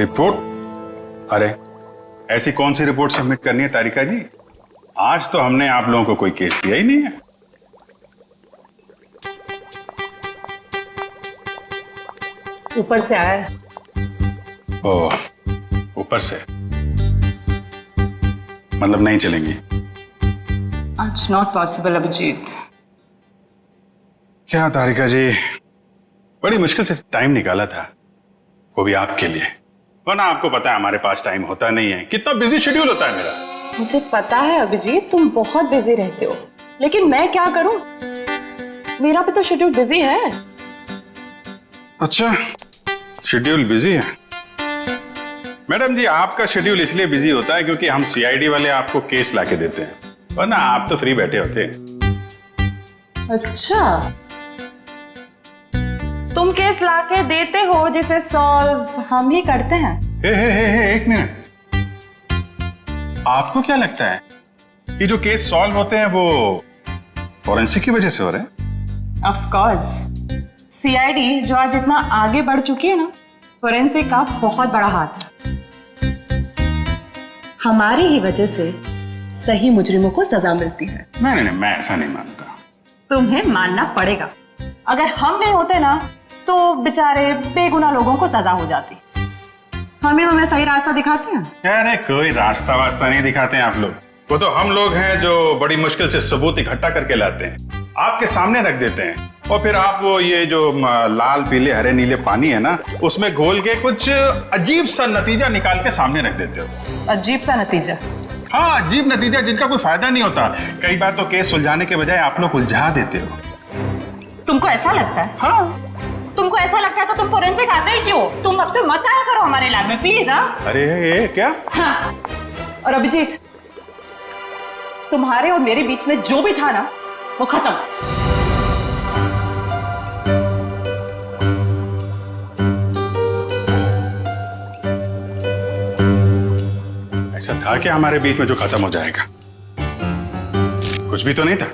Report? अरे ऐसी कौन सी रिपोर्ट सबमिट करनी है तारिका जी? आज तो हमने आप लोगों को कोई केस दिया ही नहीं है। ऊपर से आया है। ओह, ऊपर से मतलब नहीं चलेंगी? आज नॉट पॉसिबल अभिजीत। क्या तारिका जी, बड़ी मुश्किल से टाइम निकाला था, वो भी आपके लिए। वरना आपको पता है हमारे पास टाइम होता नहीं है, कितना बिजी शेड्यूल होता है मेरा। मुझे पता है अभिजीत, तुम बहुत बिजी रहते हो, लेकिन मैं क्या करूं? मेरा भी तो शेड्यूल बिजी है। अच्छा, शेड्यूल बिजी है? मैडम जी, आपका शेड्यूल इसलिए बिजी होता है क्योंकि हम सीआईडी वाले आपको केस लाके देते हैं, वरना आप तो फ्री बैठे होते हैं। अच्छा, तुम केस लाके देते हो जिसे सॉल्व हम ही करते हैं। हे, एक मिनट। आपको क्या लगता है कि जो केस सॉल्व होते हैं वो फॉरेंसिक की वजह से हो रहे हैं? ऑफ कोर्स, सीआईडी जो आज इतना आगे बढ़ चुकी है ना, फोरेंसिक का बहुत बड़ा हाथ है। हमारी ही वजह से सही मुजरिमों को सजा मिलती है। नहीं, मैं ऐसा नहीं मानता। तुम्हें मानना पड़ेगा। अगर हम नहीं होते ना तो बेचारे बेगुनाह लोगों को सजा हो जाती। हम ही तुम्हें सही रास्ता दिखाते हैं। अरे कोई रास्ता वास्ता नहीं दिखाते हैं आप लोग, वो तो हम लोग हैं जो बड़ी मुश्किल से सबूत इकट्ठा करके लाते हैं, आपके सामने रख देते हैं, और फिर आप वो ये जो लाल पीले हरे नीले पानी है ना, उसमें घोल के कुछ अजीब सा नतीजा निकाल के सामने रख देते हो। अजीब सा नतीजा? हाँ, अजीब नतीजा जिनका कोई फायदा नहीं होता। कई बार तो केस सुलझाने के बजाय आप लोग उलझा देते हो। तुमको ऐसा लगता है? हाँ, तुमको ऐसा लगता है तो तुम फोरेंसिक आते ही क्यों? तुम अब से मत आया करो हमारे लैब में प्लीज। हाँ, अरे ये क्या? हाँ। और अभिजीत, तुम्हारे और मेरे बीच में जो भी था ना, वो खत्म। ऐसा था क्या हमारे बीच में जो खत्म हो जाएगा? कुछ भी तो नहीं था।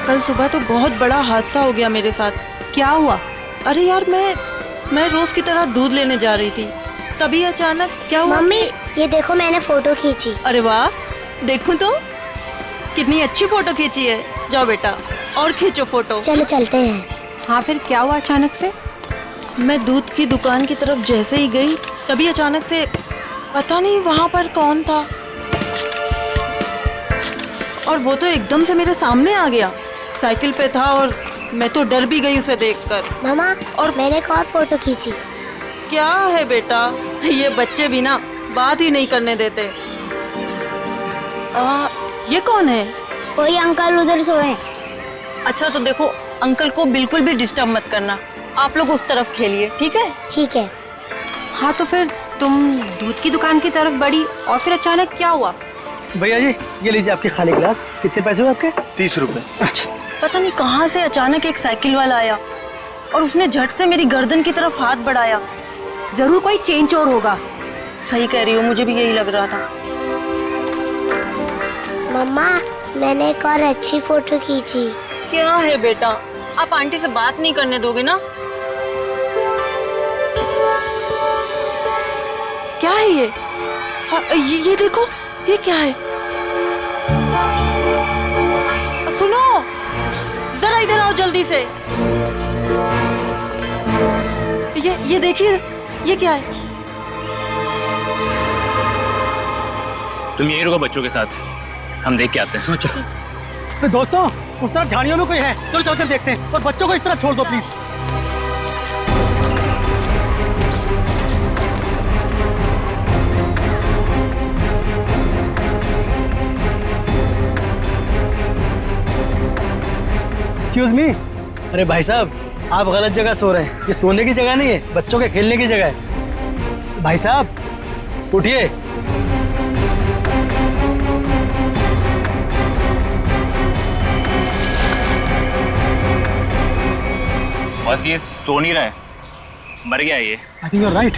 कल सुबह तो बहुत बड़ा हादसा हो गया मेरे साथ। क्या हुआ? अरे यार, मैं रोज की तरह दूध लेने जा रही थी, तभी अचानक क्या हुआ? मम्मी, ये देखो मैंने फोटो खींची। अरे वाह, देखूं तो कितनी अच्छी फोटो खींची है। जाओ बेटा और खींचो फोटो। चलो चलते हैं। हाँ, फिर क्या हुआ अचानक से? मैं दूध की दुकान की तरफ जैसे ही गई, तभी अचानक से पता नहीं वहाँ पर कौन था, और वो तो एकदम से मेरे सामने आ गया। साइकिल पे था और मैं तो डर भी गई उसे देखकर। मामा, और मैंने एक और फोटो खींची। क्या है बेटा, ये बच्चे भी ना बात ही नहीं करने देते। ये कौन है? कोई अंकल उधर सोए। अच्छा तो देखो, अंकल को बिल्कुल भी डिस्टर्ब मत करना, आप लोग उस तरफ खेलिए, ठीक है? ठीक है। हाँ, तो फिर तुम दूध की दुकान की तरफ बढ़ी और फिर अचानक क्या हुआ? भैया जी, ये लीजिए आपके खाली गिलास। कितने पैसे हुए आपके? 30 रुपए। अच्छा। पता नहीं कहाँ से अचानक एक साइकिल वाला आया और उसने झट से मेरी गर्दन की तरफ हाथ बढ़ाया। जरूर कोई चेन चोर होगा। सही कह रही हो, मुझे भी यही लग रहा था। मम्मा, मैंने एक और अच्छी फोटो खींची। क्या है बेटा, आप आंटी से बात नहीं करने दोगे ना? क्या है ये? हाँ, ये देखो, ये क्या है? सुनो, जरा इधर आओ जल्दी से। ये देखिए, ये क्या है? तुम यही रुको बच्चों के साथ, हम देख के आते हैं। चलो दोस्तों, उस तरफ झाड़ियों में कोई है, चलो चलकर देखते हैं। और बच्चों को इस तरफ छोड़ दो प्लीज। एक्सक्यूज मी, अरे भाई साहब, आप गलत जगह सो रहे हैं। ये सोने की जगह नहीं है, बच्चों के खेलने की जगह है। भाई साहब उठिए। बस ये सो नहीं रहा है, मर गया है ये। I think you are right.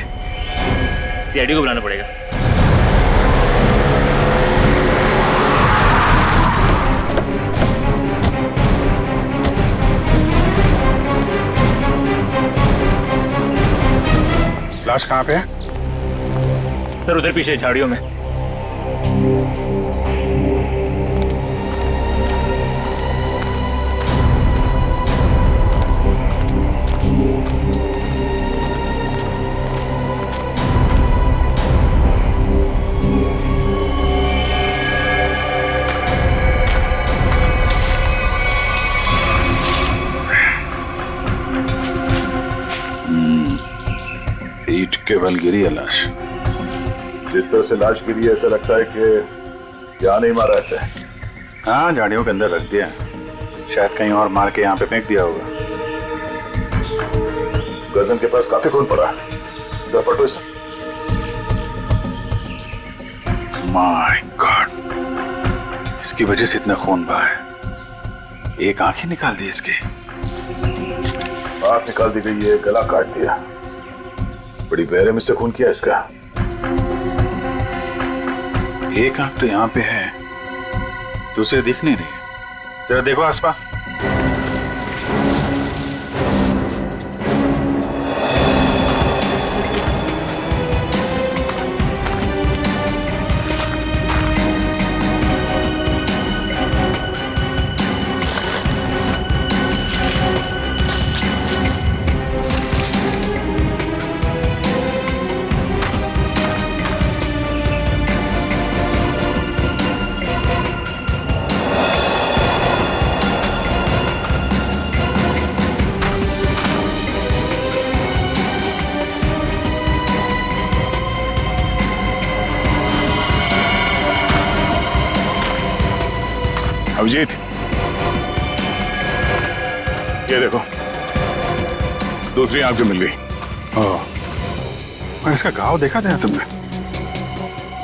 CID को बुलाना पड़ेगा। लाश कहाँ पे है? सर उधर पीछे झाड़ियों में। ईंट के बल गिरी है लाश। जिस तरह से लाश गिरी है ऐसा लगता है कि यहाँ नहीं मारा ऐसे। हाँ, झाड़ियों के अंदर रख दिया, शायद कहीं और मार के यहाँ पे फेंक दिया होगा। गर्दन के पास काफी खून पड़ा है, जरा पलटो इसे। माय गॉड, इसकी वजह से इतना खून बहा है। एक आंख ही निकाल दी इसकी। आंख निकाल दी गई है, गला काट दिया। बड़ी बेरहमी से खून किया इसका। एक आंख तो यहाँ पे है, दूसरी दिख नहीं रही। जरा देखो आसपास। अभिजीत, ये देखो, दूसरी आंख भी मिल गई। और इसका घाव देखा था तुमने?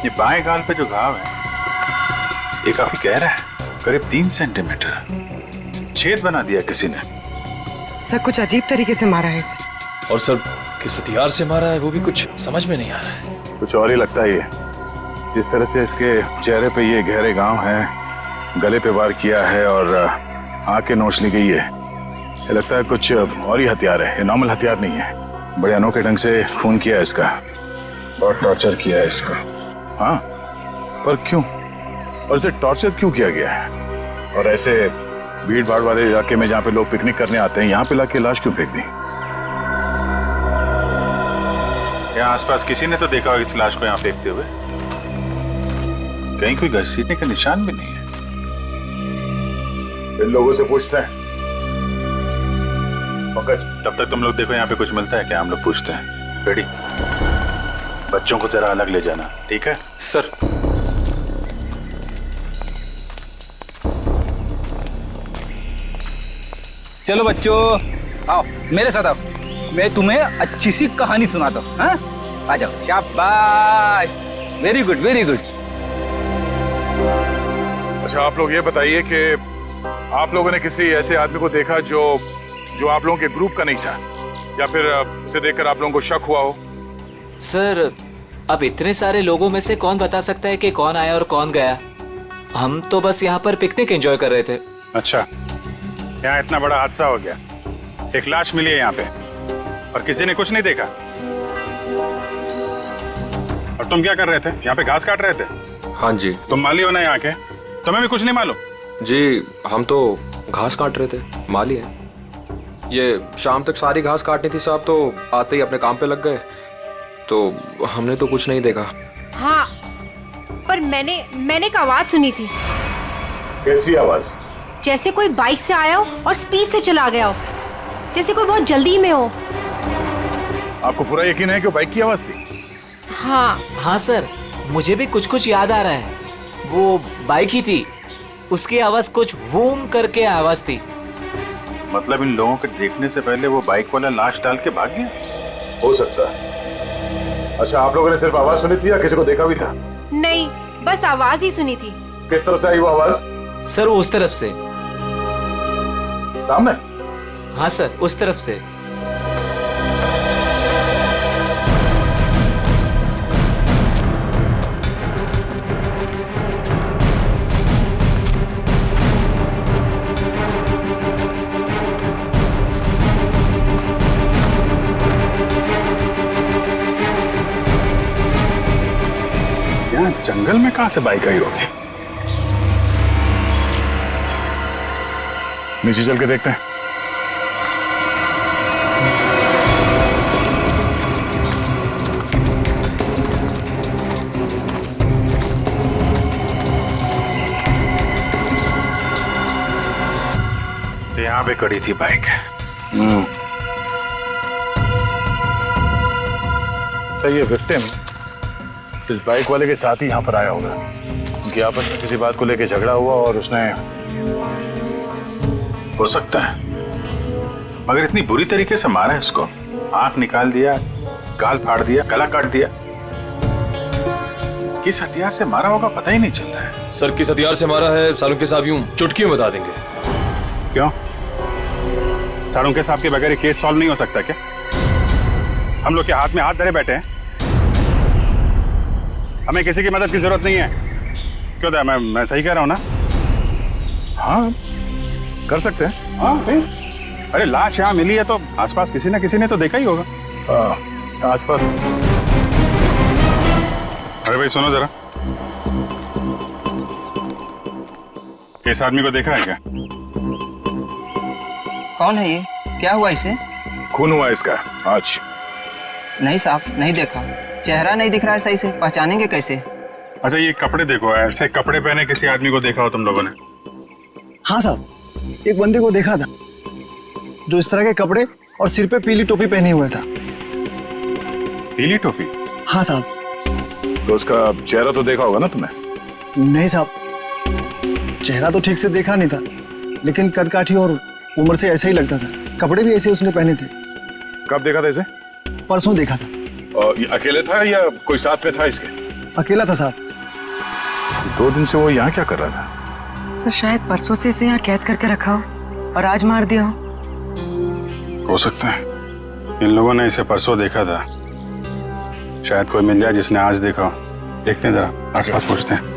ये बाएं गाल पे जो घाव है ये काफी गहरा है, करीब 3 सेंटीमीटर। छेद बना दिया किसी ने। सर कुछ अजीब तरीके से मारा है इसे। और सर किस हथियार से मारा है वो भी कुछ समझ में नहीं आ रहा है। कुछ और ही लगता है ये। जिस तरह से इसके चेहरे पे ये गहरे घाव हैं, गले पे वार किया है और आंखें नोच ली गई है, ये लगता है कुछ और ही हथियार है। ये नॉर्मल हथियार नहीं है। बड़े अनोखे ढंग से खून किया है इसका, बहुत टॉर्चर किया है इसका। हाँ, पर क्यों? और इसे टॉर्चर क्यों किया गया है? और ऐसे भीड़ भाड़ वाले इलाके में जहाँ पे लोग पिकनिक करने आते हैं, यहाँ पे लाके लाश क्यों फेंक दी? यहाँ आसपास किसी ने तो देखा होगा इस लाश को यहाँ फेंकते हुए। कहीं कोई घसीटने का निशान भी नहीं है। इन लोगों से पूछते हैं। तब तक तुम लोग देखो यहाँ पे कुछ मिलता है क्या, हम लोग पूछते हैं। रेडी? बच्चों को जरा अलग ले जाना, ठीक है? सर चलो बच्चों, आओ मेरे साथ आओ, मैं तुम्हें अच्छी सी कहानी सुनाता हूँ। हाँ, आ जाओ। शाबाश, वेरी गुड वेरी गुड। अच्छा, आप लोग ये बताइए कि आप लोगों ने किसी ऐसे आदमी को देखा जो आप लोगों के ग्रुप का नहीं था, या फिर उसे देखकर आप लोगों को शक हुआ हो? सर अब इतने सारे लोगों में से कौन बता सकता है कि कौन आया और कौन गया। हम तो बस यहाँ पर पिकनिक एंजॉय कर रहे थे। अच्छा, यहाँ इतना बड़ा हादसा हो गया, एक लाश मिली है यहाँ पे और किसी ने कुछ नहीं देखा। और तुम क्या कर रहे थे? यहाँ पे घास काट रहे थे? हाँ जी। तुम माली हो ना यहाँ के, तुम्हें भी कुछ नहीं मालूम? जी, हम तो घास काट रहे थे, माली है। ये शाम तक सारी घास काटनी थी साहब, तो आते ही अपने काम पे लग गए, तो हमने तो कुछ नहीं देखा। हाँ, पर मैंने एक आवाज सुनी थी। कैसी आवाज? जैसे कोई बाइक से आया हो और स्पीड से चला गया हो, जैसे कोई बहुत जल्दी में हो। आपको पूरा यकीन है कि वो बाइक की आवाज थी? हाँ सर, मुझे भी कुछ कुछ याद आ रहा है। वो बाइक ही थी, उसकी आवाज कुछ वूम करके आवाज थी। मतलब इन लोगों के देखने से पहले वो बाइक वाला लाश डाल के भाग गया? हो सकता है। अच्छा, आप लोगों ने सिर्फ आवाज सुनी थी या किसी को देखा भी था? नहीं, बस आवाज ही सुनी थी। किस तरफ से आई वो आवाज? सर वो उस तरफ से। सामने? हाँ सर, उस तरफ से। जंगल में कहां से बाइक आई होगी? नीचे चल के देखते हैं। तो यहां पे खड़ी थी बाइक। तो ये विक्टिम इस बाइक वाले के साथ ही यहाँ पर आया होगा। उनकी आपस में किसी बात को लेकर झगड़ा हुआ और उसने, हो सकता है, मगर इतनी बुरी तरीके से मारा है इसको। आंख निकाल दिया, गाल फाड़ दिया, गला काट दिया। किस हथियार से मारा होगा पता ही नहीं चल रहा है। सर किस हथियार से मारा है सालुंके साहब यूं चुटकी में बता देंगे। क्यों? सालुंके साहब के बगैर ये केस सॉल्व नहीं हो सकता क्या? हम लोग के हाथ में हाथ धरे बैठे हैं। हमें किसी की मदद की जरूरत नहीं है। क्यों था? मैं सही कह रहा हूं ना? हाँ, कर सकते हैं। हाँ भाई, अरे लाश यहाँ मिली है तो आसपास किसी ना किसी ने तो देखा ही होगा। आसपास। अरे भाई सुनो जरा, इस आदमी को देखा है क्या? कौन है ये? क्या हुआ इसे? खून हुआ इसका आज। नहीं साहब, नहीं देखा। चेहरा नहीं दिख रहा है सही से, पहचानेंगे कैसे? अच्छा ये कपड़े देखो, ऐसे कपड़े पहने किसी आदमी को देखा हो तुम लोगों ने? हाँ साहब, एक बंदे को देखा था जो इस तरह के कपड़े और सिर पे पीली टोपी पहने हुआ था। पीली टोपी? हाँ साहब। तो उसका चेहरा तो देखा होगा ना तुमने? नहीं साहब, चेहरा तो ठीक से देखा नहीं था, लेकिन कदकाठी और उम्र से ऐसा ही लगता था। कपड़े भी ऐसे उसने पहने थे। कब देखा था इसे? परसों देखा था। और ये अकेले था या कोई साथ में था इसके? अकेला था साहब। 2 दिन से वो यहाँ क्या कर रहा था? सर शायद परसों से इसे यहाँ कैद करके रखा हो और आज मार दिया हो सकता है इन लोगों ने इसे परसों देखा था। शायद कोई मिल जाए जिसने आज देखा हो। देखते हैं जरा, आसपास पूछते हैं।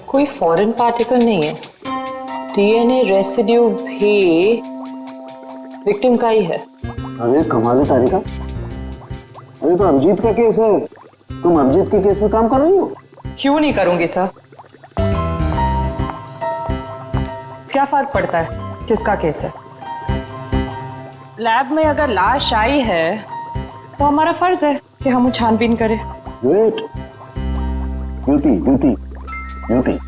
कोई फॉरेन पार्टिकल नहीं है। डीएनए रेसिड्यू भी विक्टिम का ही है। अरे कमाल है तारिका, अरे तो अभिजीत का केस है, तुम अभिजीत के केस में काम कर रही हो? क्यों नहीं करूंगी सर? क्या फर्क पड़ता है किसका केस है? लैब में अगर लाश आई है तो हमारा फर्ज है कि हम छानबीन करें। Wait, duty duty duty.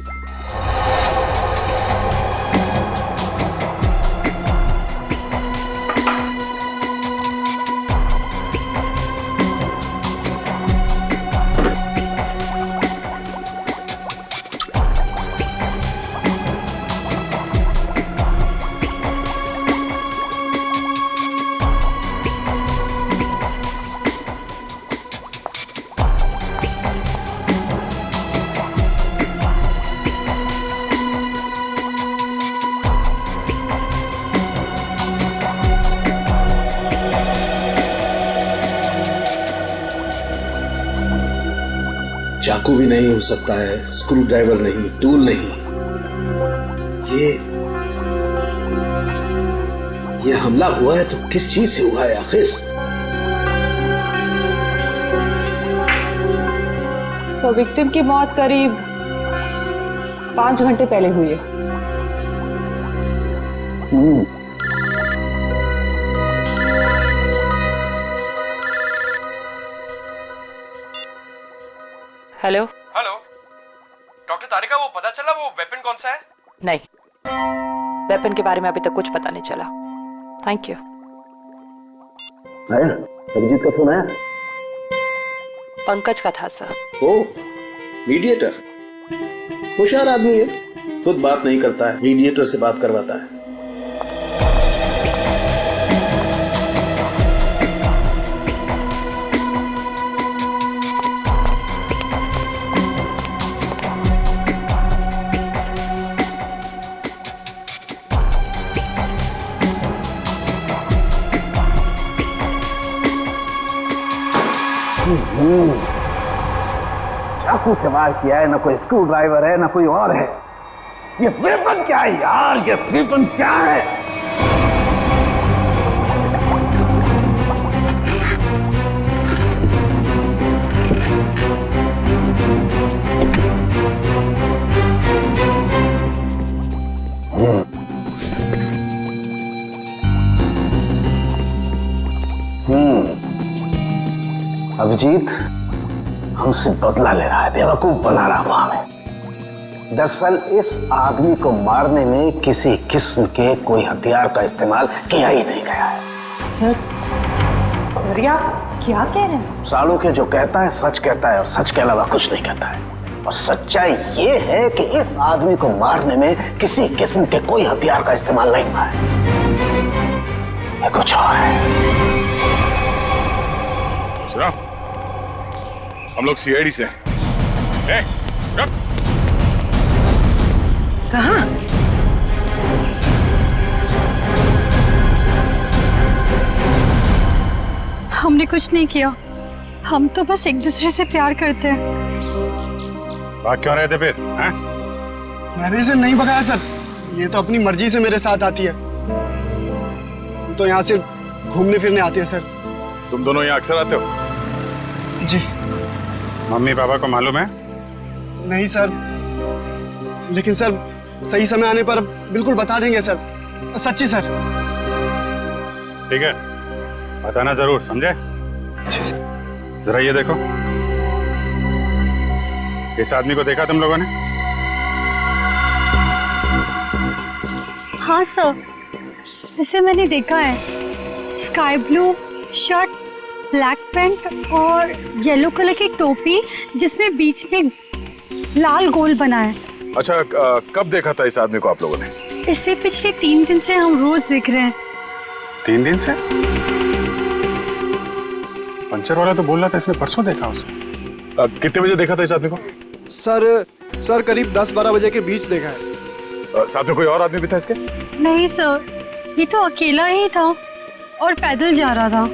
चाकू भी नहीं हो सकता है, स्क्रू ड्राइवर नहीं, टूल नहीं। ये हमला हुआ है तो किस चीज से हुआ है आखिर? तो विक्टिम की मौत करीब 5 घंटे पहले हुई है। हेलो हेलो डॉक्टर तारिका, वो पता चला वो वेपन कौन सा है? नहीं। वेपन के बारे में अभी तक कुछ पता नहीं चला। Thank you. आया अभिजीत का फोन आया? पंकज का था सर। ओ मीडिएटर, होशियार आदमी है, खुद बात नहीं करता है, मीडिएटर से बात करवाता है। चाकू से वार किया है, ना कोई स्क्रू ड्राइवर है ना कोई और है। ये वेपन क्या है यार, ये वेपन क्या है? अभिजीत हमसे बदला ले रहा है, बेवकूफ बना रहा हुआ हमें। दरअसल इस आदमी को मारने में किसी किस्म के कोई हथियार का इस्तेमाल किया ही नहीं गया है। सर आप क्या कह रहे हैं? सालू के जो कहता है सच कहता है और सच के अलावा कुछ नहीं कहता है। और सच्चाई ये है कि इस आदमी को मारने में किसी किस्म के कोई हथियार का इस्तेमाल नहीं हुआ है, ये कुछ और है। सुना, हम लोग सीआईडी से। कहाँ? हमने कुछ नहीं किया, हम तो बस एक दूसरे से प्यार करते हैं। भाग क्यों रहे थे फिर? हैं? मैंने इसे नहीं भगाया सर, ये तो अपनी मर्जी से मेरे साथ आती है। तो यहाँ सिर्फ घूमने फिरने आती है सर। तुम दोनों यहाँ अक्सर आते हो? जी। मम्मी पापा को मालूम है? नहीं सर, लेकिन सर सही समय आने पर बिल्कुल बता देंगे सर, सच्ची सर। ठीक है, बताना जरूर, समझे? जरा ये देखो, इस आदमी को देखा तुम लोगों ने? हाँ सर, इसे मैंने देखा है। Sky blue shirt, black pant और येलो कलर की टोपी जिसमें बीच में लाल गोल बना है। अच्छा, कब देखा था इस आदमी को आप लोगों ने? इससे पिछले 3 दिन से हम रोज देख रहे हैं। 3 दिन से? पंचर वाला तो बोल रहा था इसने परसों देखा उसे। कितने बजे देखा था इस आदमी को? सर करीब 10-12 बजे के बीच देखा है। साथ में कोई और आदमी भी था इसके? नहीं सर, ये तो अकेला ही था और पैदल जा रहा था।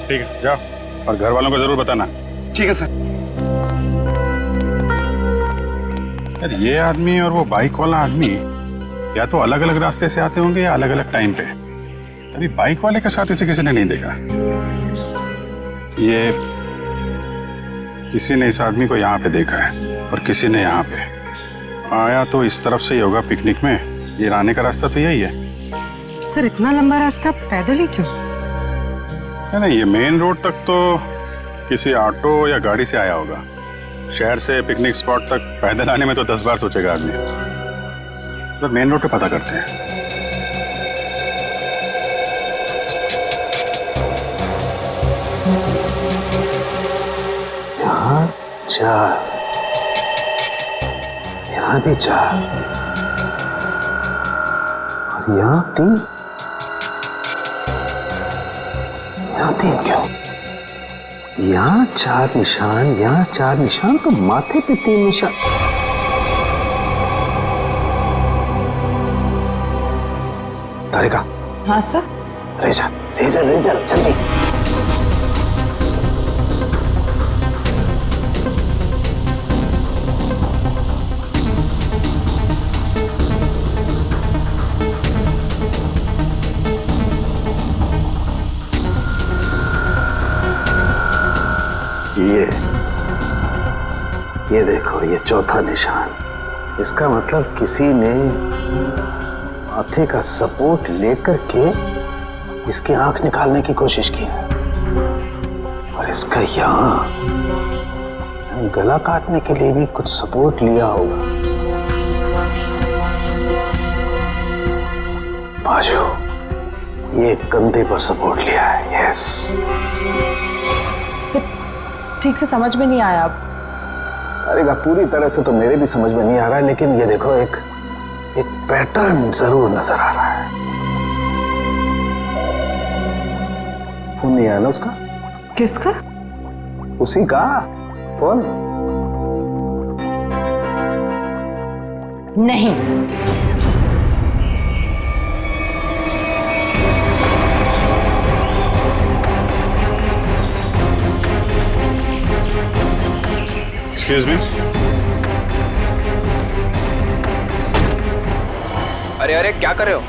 ठीक है, जाओ और घर वालों को जरूर बताना। ठीक है सर। यार ये आदमी और वो बाइक वाला आदमी या तो अलग अलग रास्ते से आते होंगे या अलग अलग टाइम पे। अभी बाइक वाले के साथ इसे किसी ने नहीं देखा। ये किसी ने इस आदमी को यहाँ पे देखा है और किसी ने यहाँ पे। आया तो इस तरफ से ही होगा पिकनिक में, ये आने का रास्ता तो यही है। सर इतना लंबा रास्ता पैदल ही क्यों? नहीं, ये मेन रोड तक तो किसी ऑटो या गाड़ी से आया होगा। शहर से पिकनिक स्पॉट तक पैदल आने में तो 10 बार सोचेगा आदमी। तो मेन रोड पे पता करते हैं। यहाँ 4, यहाँ भी 4 और यहाँ 3। यहाँ 3 क्यों? यहाँ 4 निशान, यहाँ 4 निशान, तो माथे पे 3 निशान। तारिका। हाँ सर। रेजर रेजर रेजर जल्दी। ये देखो, ये चौथा निशान। इसका मतलब किसी ने माथे का सपोर्ट लेकर के इसकी आंख निकालने की कोशिश की है। और इसका यहाँ गला काटने के लिए भी कुछ सपोर्ट लिया होगा। बाजू, ये कंधे पर सपोर्ट लिया है। यस। ठीक से समझ में नहीं आया। अरे पूरी तरह से तो मेरे भी समझ में नहीं आ रहा है, लेकिन ये देखो एक पैटर्न जरूर नजर आ रहा है। फोन नहीं आया ना उसका? किसका? उसी का फोन। नहीं। Excuse me. अरे अरे क्या कर रहे हो?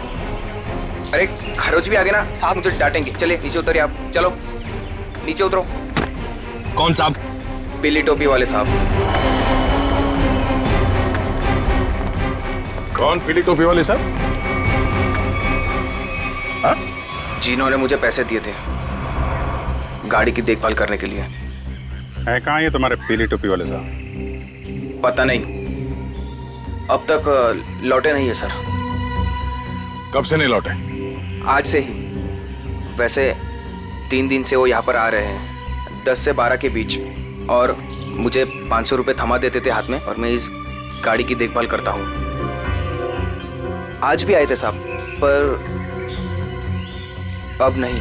अरे खरोच भी आ गए ना साहब, मुझे डांटेंगे। चलिए नीचे उतरिए आप, चलो नीचे उतरो। कौन साहब? पीली टोपी वाले साहब। कौन पीली टोपी वाले साहब? जिन्होंने मुझे पैसे दिए थे गाड़ी की देखभाल करने के लिए। है कहाँ ये तुम्हारे पीली टोपी वाले साहब? पता नहीं, अब तक लौटे नहीं है सर। कब से नहीं लौटे? आज से ही। वैसे 3 दिन से वो यहाँ पर आ रहे हैं, 10 से 12 के बीच, और मुझे 500 रुपये थमा देते थे हाथ में, और मैं इस गाड़ी की देखभाल करता हूँ। आज भी आए थे साहब, पर अब नहीं।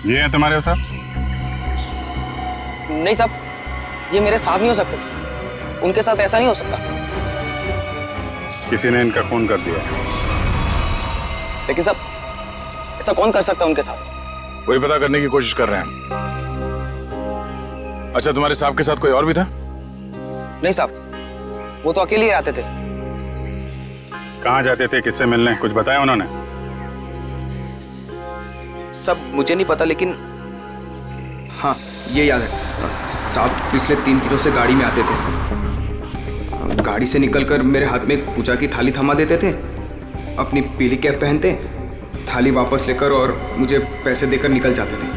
ये है तुम्हारे साहब? नहीं साहब, ये मेरे साहब नहीं हो सकते। उनके साथ ऐसा नहीं हो सकता। किसी ने इनका खून कर दिया। लेकिन साहब, ऐसा कौन कर सकता है उनके साथ? वही पता करने की कोशिश कर रहे हैं। अच्छा, तुम्हारे साहब के साथ कोई और भी था? नहीं साहब, वो तो अकेले ही आते थे। कहाँ जाते थे, किससे मिलने, कुछ बताया उन्होंने? सब मुझे नहीं पता, लेकिन हाँ ये याद है साहब, पिछले 3 दिनों से गाड़ी में आते थे। गाड़ी से निकलकर मेरे हाथ में एक पूजा की थाली थमा देते थे, अपनी पीली कैप पहनते, थाली वापस लेकर और मुझे पैसे देकर निकल जाते थे।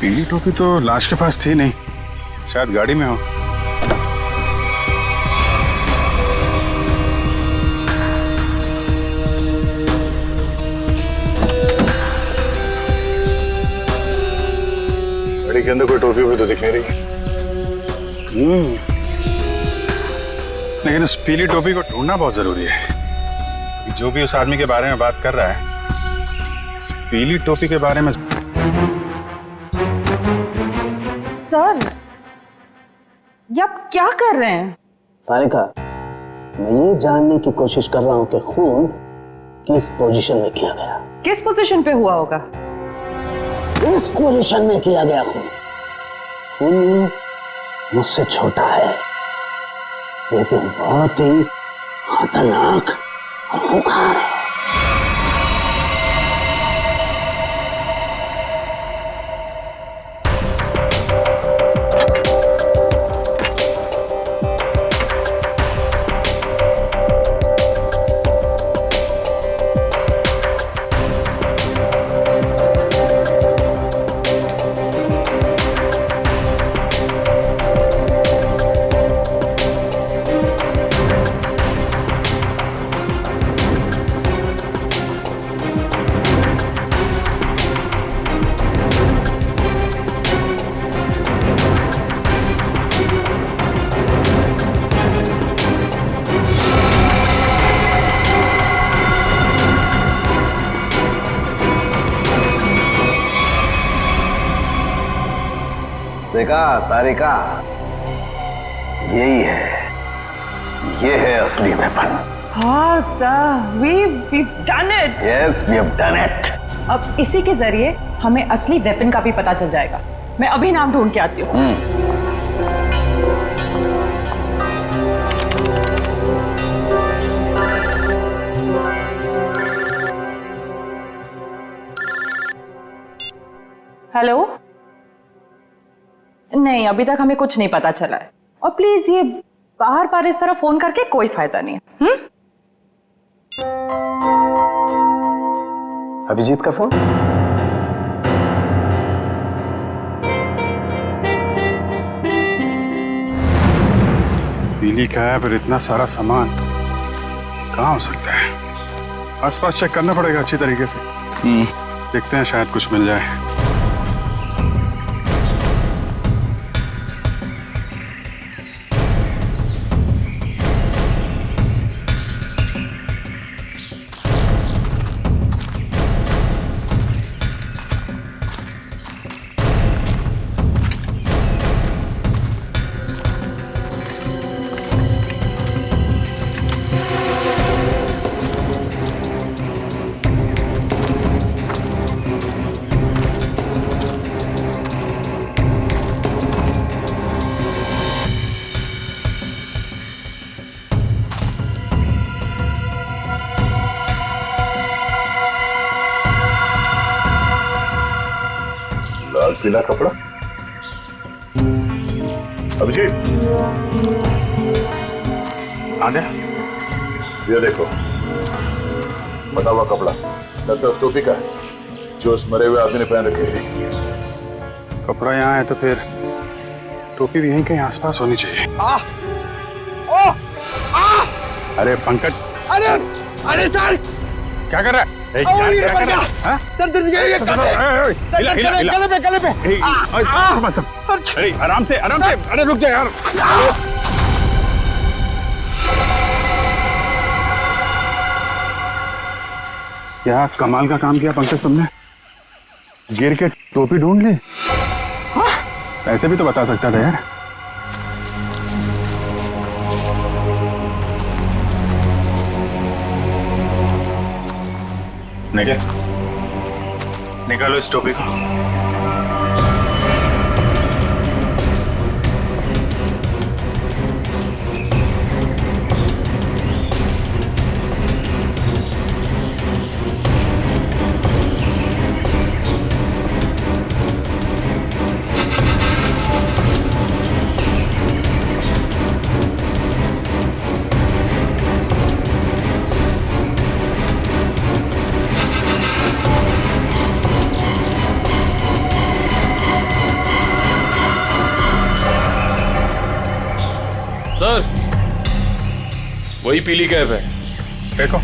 पीली टोपी तो लाश के पास थी नहीं, शायद गाड़ी में हो। गाड़ी के अंदर कोई टोपी हुई तो दिख नहीं रही। लेकिन उस पीली टोपी को ढूंढना बहुत जरूरी है। जो भी उस आदमी के बारे में बात कर रहा है, उस पीली टोपी के बारे में। सर, ये आप क्या कर रहे हैं? तारिका, मैं ये जानने की कोशिश कर रहा हूं कि खून किस पोजीशन में किया गया। किस पोजीशन पे हुआ होगा? इस पोजीशन में किया गया खून। खून मुझसे छोटा है, लेकिन बहुत ही खतरनाक और खूंखार है। देखा तारिका, यही है, ये है असली वेपन। हाँ sir, we've done it. Yes, we have done it. अब इसी के जरिए हमें असली वेपन का भी पता चल जाएगा। मैं अभी नाम ढूंढ के आती हूँ। हेलो? नहीं, अभी तक हमें कुछ नहीं पता चला है। और प्लीज ये बाहर बाहर इस तरह फोन करके कोई फायदा नहीं है। अभिजीत का फोन? पीली कैप और इतना सारा सामान, कहाँ हो सकता है? आसपास चेक करना पड़ेगा अच्छी तरीके से। देखते हैं, शायद कुछ मिल जाए। लाल पीला कपड़ा। अभिजीत, आजा। ये देखो, बटा हुआ कपड़ा लगता है उस टोपी का है जो उस मरे हुए आदमी ने पहन रखी थी। कपड़ा यहाँ है तो फिर टोपी भी यहीं कहीं आसपास होनी चाहिए। अरे पंकज, अरे सर, क्या कर रहा है? सर गले पे। अरे आराम से, अरे रुक जा यार। क्या कमाल का काम किया पंकज तुमने, गिर के टोपी ढूंढ ली। ऐसे भी तो बता सकता था यार। निकालो इस टोपी को। सर, वही पीली कैप है। देखो,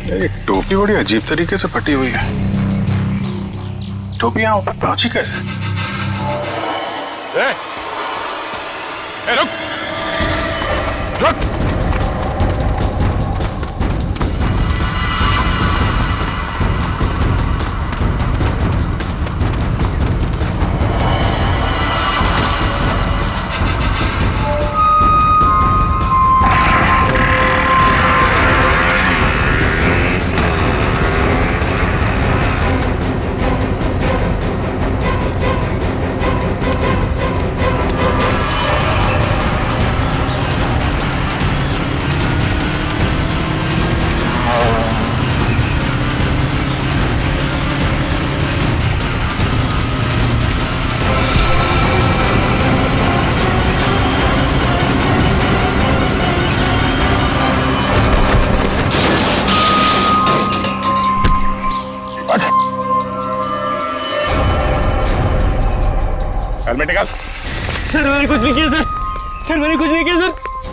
ये टोपी बड़ी अजीब तरीके से फटी हुई है। टोपी यहाँ ऊपर पहुंची कैसे? रुक रुक। हेलमेट निकाल। सर मैंने कुछ नहीं किया सर। सर मैंने कुछ नहीं किया सर।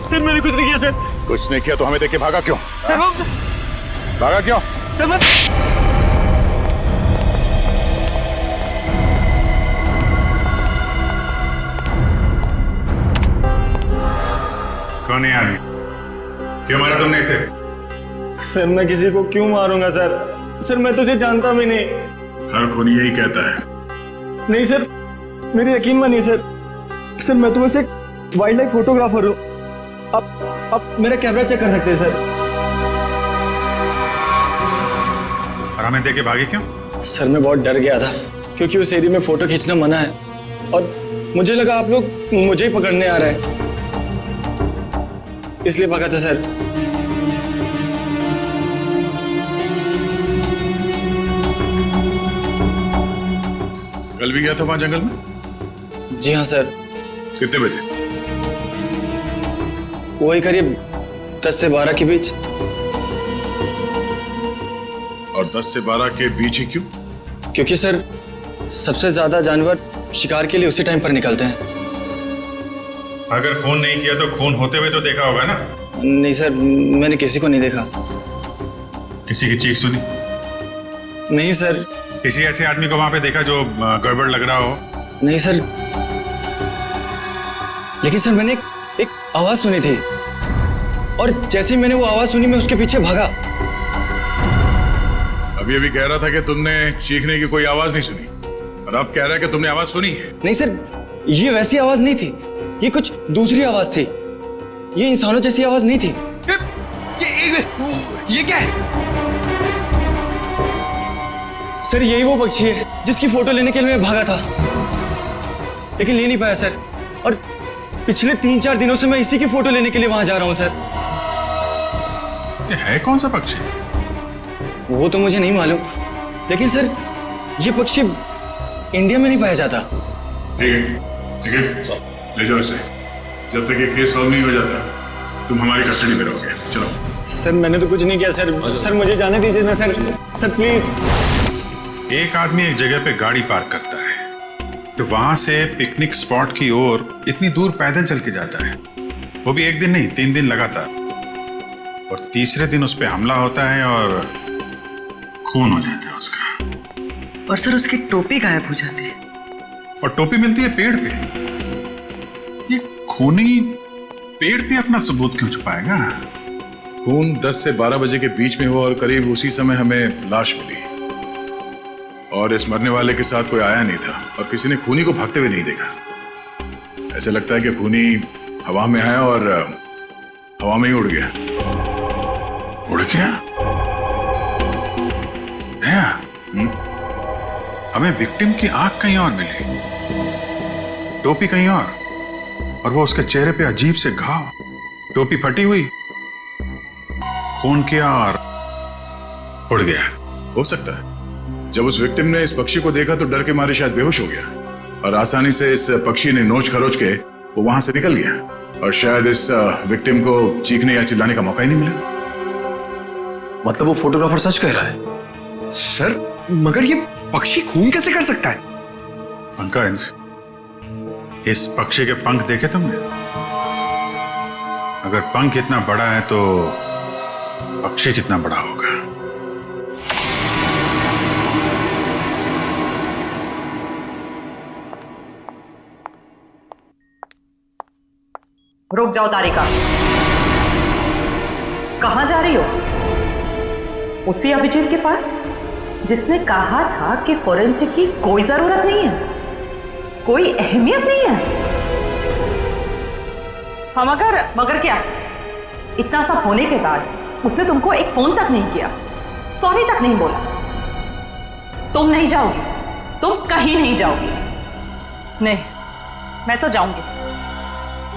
सर मैंने कुछ नहीं किया सर। कुछ नहीं किया तो हमें देख के भागा क्यों? सर भागा क्यों? सर मैं कौन है आदमी? क्यों मारा तुमने इसे? सर मैं किसी को क्यों मारूंगा सर? सर मैं तो उसे जानता भी नहीं। हर खूनी यही कहता है। नहीं सर, मेरी यकीन मानिए सर। सर मैं तो बस एक वाइल्ड लाइफ फोटोग्राफर हूँ। आप मेरा कैमरा चेक कर सकते हैं सर। और हमें देख के भागे क्यों? सर मैं बहुत डर गया था क्योंकि उस एरिया में फोटो खींचना मना है और मुझे लगा आप लोग मुझे ही पकड़ने आ रहे हैं, इसलिए भागा था सर। कल भी गया था वहां जंगल में? जी हाँ सर। कितने बजे? वही करीब 10 से 12 के बीच। और 10 से 12 के बीच ही क्यों? क्योंकि सर सबसे ज्यादा जानवर शिकार के लिए उसी टाइम पर निकलते हैं। अगर खून नहीं किया तो खून होते हुए तो देखा होगा ना? नहीं सर, मैंने किसी को नहीं देखा। किसी की चीख सुनी? नहीं सर। किसी ऐसे आदमी को वहां पे देखा जो गड़बड़ लग रहा हो? नहीं सर, लेकिन सर मैंने एक आवाज सुनी थी और जैसे ही मैंने वो आवाज सुनी मैं उसके पीछे भागा। अभी अभी कह रहा था कि तुमने चीखने की कोई आवाज नहीं सुनी और अब कह रहा है कि तुमने आवाज सुनी है। नहीं सर, ये वैसी आवाज नहीं थी, ये कुछ दूसरी आवाज थी। ये इंसानों जैसी आवाज नहीं थी। ये क्या है? सर यही वो पक्षी है जिसकी फोटो लेने के लिए मैं भागा था, लेकिन ले नहीं पाया सर। और पिछले 3-4 दिनों से मैं इसी की फोटो लेने के लिए वहां जा रहा हूं सर। ये है कौन सा पक्षी? वो तो मुझे नहीं मालूम, लेकिन सर ये पक्षी इंडिया में नहीं पाया जाता। ठीक है, ले जाओ इसे। जब तक ये केस सॉल्व नहीं हो जाता तुम हमारी कस्टडी में रहोगे। चलो। सर मैंने तो कुछ नहीं किया सर। सर मुझे जाने दीजिए ना सर। Sir please. एक आदमी एक जगह पे गाड़ी पार्क करता है तो वहां से पिकनिक स्पॉट की ओर इतनी दूर पैदल चल के जाता है, वो भी एक दिन नहीं 3 दिन लगातार, और तीसरे दिन उस पर हमला होता है और खून हो जाता है उसका। और सर उसकी टोपी गायब हो जाती है। और टोपी मिलती है पेड़ पे। ये खूनी पेड़ पे अपना सबूत क्यों छुपाएगा? खून 10 से 12 बजे के बीच में हुआ और करीब उसी समय हमें लाश मिली और इस मरने वाले के साथ कोई आया नहीं था और किसी ने खूनी को भागते हुए नहीं देखा। ऐसा लगता है कि खूनी हवा में आया और हवा में ही उड़ गया। उड़ गया? हमें विक्टिम की आंख कहीं और मिली, टोपी कहीं और वो उसके चेहरे पे अजीब से घाव, टोपी फटी हुई, खून किया और उड़ गया। हो सकता है जब उस विक्टिम ने इस पक्षी को देखा तो डर के मारे शायद बेहोश हो गया और आसानी से इस पक्षी ने नोच खरोच के वो वहां से निकल गया और शायद इस विक्टिम को चीखने या चिल्लाने का मौका ही नहीं मिला। मतलब वो फोटोग्राफर सच कह रहा है? सर मगर ये पक्षी खून कैसे कर सकता है? पंकज, इस पक्षी के पंख देखे तुमने? अगर पंख इतना बड़ा है तो पक्षी कितना बड़ा होगा? रुक जाओ तारिका, कहां जा रही हो? उसी अभिजीत के पास जिसने कहा था कि फोरेंसिक की कोई जरूरत नहीं है, कोई अहमियत नहीं है। हाँ मगर क्या? इतना सब होने के बाद उसने तुमको एक फोन तक नहीं किया, सॉरी तक नहीं बोला। तुम नहीं जाओगी, तुम कहीं नहीं जाओगी। नहीं, मैं तो जाऊंगी,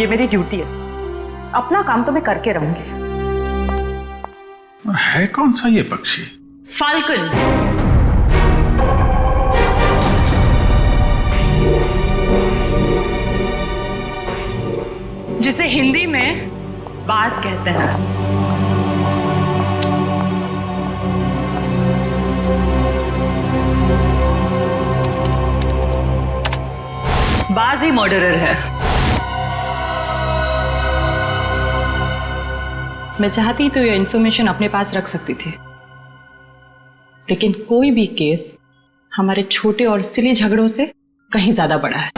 ये मेरी ड्यूटी है। अपना काम तो मैं करके रहूंगी। और है कौन सा ये पक्षी? फाल्कन। जिसे हिंदी में बाज कहते हैं। बाज ही मर्डरर है। मैं चाहती तो ये इंफॉर्मेशन अपने पास रख सकती थी, लेकिन कोई भी केस हमारे छोटे और सिली झगड़ों से कहीं ज्यादा बड़ा है।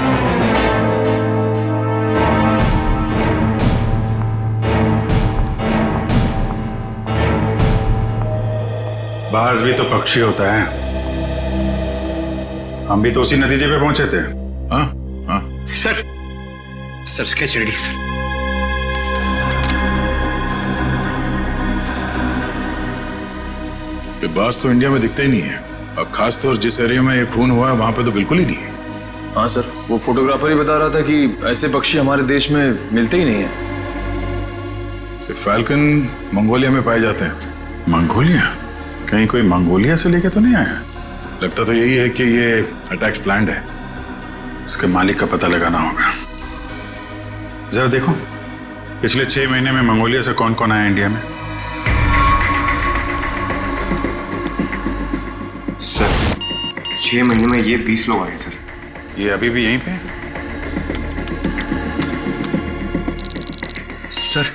बाज भी तो पक्षी होता है। हम भी तो उसी नतीजे पे पहुंचे थे। हाँ हाँ सर स्केच रेडी है सर। ये बाज तो इंडिया में दिखता ही नहीं है और खासतौर जिस एरिया में ये खून हुआ है वहां पे तो बिल्कुल ही नहीं है। हाँ सर, वो फोटोग्राफर ही बता रहा था कि ऐसे पक्षी हमारे देश में मिलते ही नहीं है। ये फैल्कन मंगोलिया में पाए जाते हैं। मंगोलिया? कहीं कोई मंगोलिया से लेके तो नहीं आया? लगता तो यही है कि ये अटैक्स प्लान्ड है। इसके मालिक का पता लगाना होगा। जरा देखो पिछले 6 महीने में मंगोलिया से कौन कौन आया इंडिया में। सर 6 महीने में ये 20 लोग आए सर। ये अभी भी यहीं पे है? सर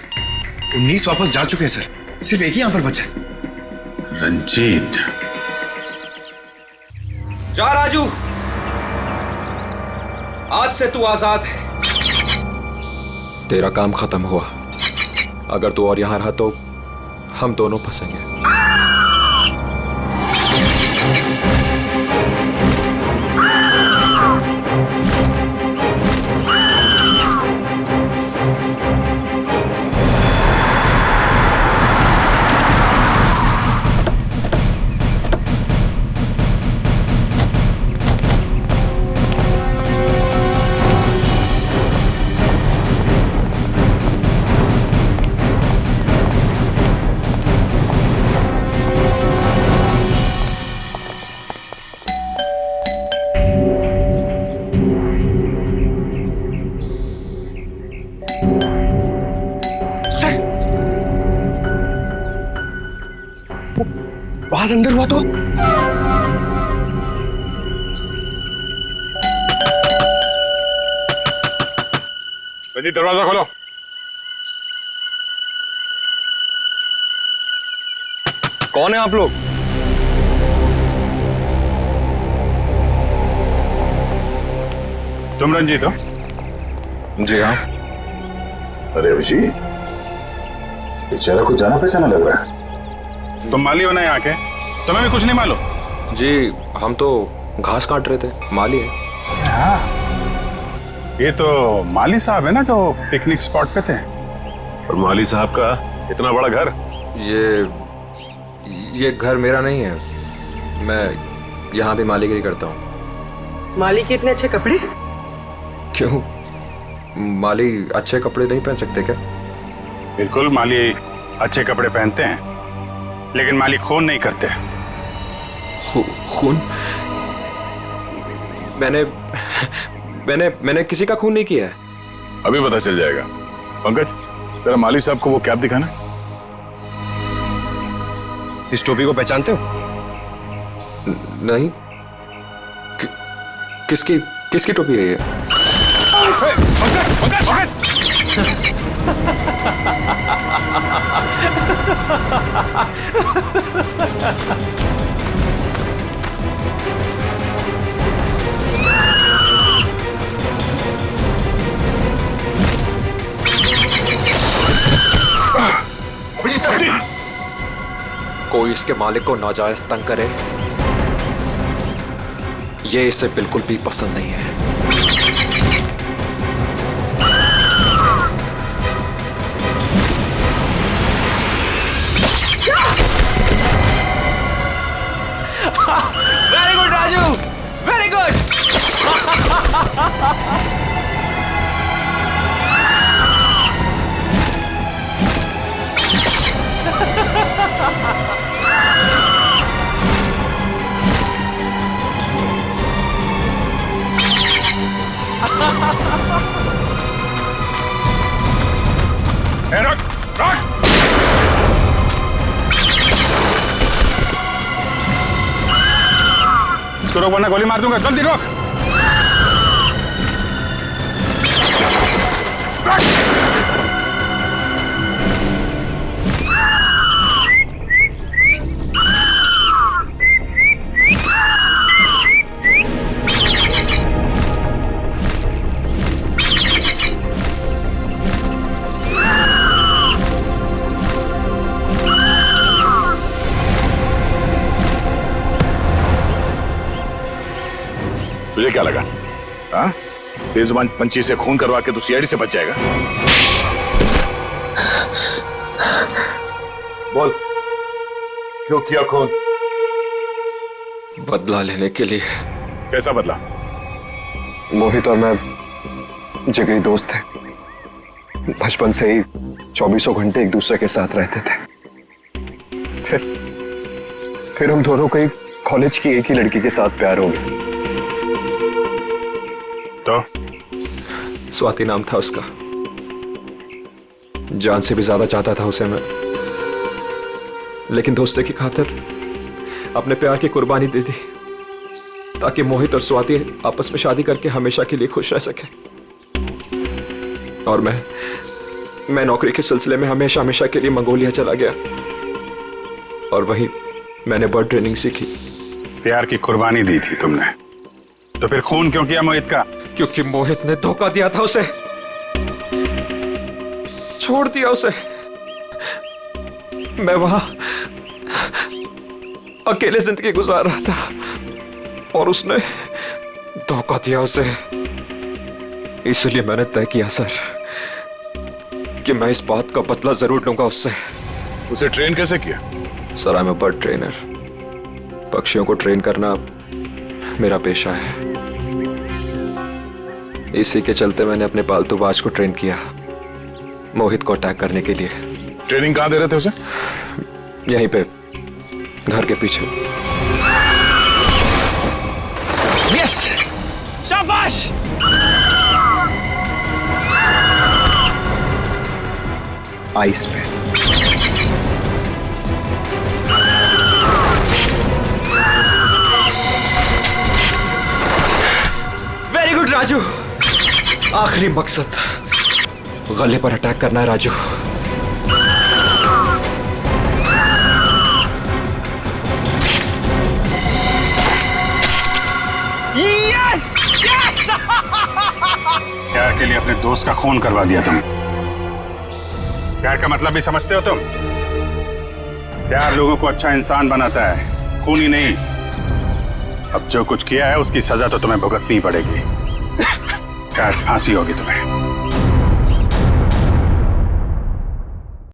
19 वापस जा चुके हैं सर, सिर्फ एक ही यहां पर बचा है। रंजीत, जा राजू, आज से तू आजाद है। तेरा काम खत्म हुआ। अगर तू और यहां रहा तो हम दोनों फंसेंगे। आवाज अंदर हुआ तो रंजीत, दरवाजा खोलो। कौन है आप लोग? तुम रंजीत हो? जी हाँ। अरे अभिजीत, ये चेहरा कुछ जाना पहचाना लग रहा है। तुम माली हो ना यहाँ के? तुम्हें भी कुछ नहीं मालूम? जी हम तो घास काट रहे थे, माली है। हाँ, ये तो माली साहब है ना जो पिकनिक स्पॉट पे थे। और माली साहब का इतना बड़ा घर? ये घर मेरा नहीं है, मैं यहाँ भी मालीगिरी करता हूँ। माली के इतने अच्छे कपड़े? क्यों, माली अच्छे कपड़े नहीं पहन सकते क्या? बिल्कुल, माली अच्छे कपड़े पहनते हैं, लेकिन माली खून नहीं करते। खून? मैंने किसी का खून नहीं किया है। अभी पता चल जाएगा। पंकज, तेरा माली साहब को वो कैप दिखाना। इस टोपी को पहचानते हो? नहीं। किसकी टोपी है ये? कोई इसके मालिक को नाजायज तंग करे, ये इसे बिल्कुल भी पसंद नहीं है। Very good Raju, very good. रुक, रुक। इसको रोक वरना गोली मार दूंगा। जल्दी रोक। तुझे क्या लगा? हाँ, बेजुबान पंछी से खून करवा के तू सीआईडी से बच जाएगा? बोल, क्यों किया खून? बदला लेने के लिए। कैसा बदला? मोहित और मैं जिगरी दोस्त थे, बचपन से ही 24 घंटे एक दूसरे के साथ रहते थे। फिर हम दोनों को कॉलेज की एक ही लड़की के साथ प्यार हो गया। तो स्वाति नाम था उसका। जान से भी ज्यादा चाहता था उसे मैं, लेकिन दोस्ती की खातिर अपने प्यार की कुर्बानी दे दी। ताकि मोहित और स्वाति आपस में शादी करके हमेशा के लिए खुश रह सके। और मैं नौकरी के सिलसिले में हमेशा हमेशा के लिए मंगोलिया चला गया और वहीं मैंने बर्ड ट्रेनिंग सीखी। प्यार की कुर्बानी दी थी तुमने, तो फिर खून क्यों किया मोहित का? क्योंकि मोहित ने धोखा दिया था उसे, छोड़ दिया उसे। मैं वहां अकेले जिंदगी गुजार रहा था और उसने धोखा दिया उसे। इसलिए मैंने तय किया सर कि मैं इस बात का बदला जरूर लूंगा उससे। उसे ट्रेन कैसे किया? Sir, I am a bird trainer. पक्षियों को ट्रेन करना मेरा पेशा है। इसी के चलते मैंने अपने पालतू बाज को ट्रेन किया मोहित को अटैक करने के लिए। ट्रेनिंग कहाँ दे रहे थे उसे? यहीं पे, घर के पीछे। यस, शाबाश। आइस पे। Very good Raju. आखिरी मकसद गले पर अटैक करना है राजू। Yes, yes. प्यार के लिए अपने दोस्त का खून करवा दिया तुम। प्यार का मतलब भी समझते हो तुम? प्यार लोगों को अच्छा इंसान बनाता है, खून ही नहीं। अब जो कुछ किया है उसकी सजा तो तुम्हें भुगतनी पड़ेगी। क्या फांसी होगी तुम्हें।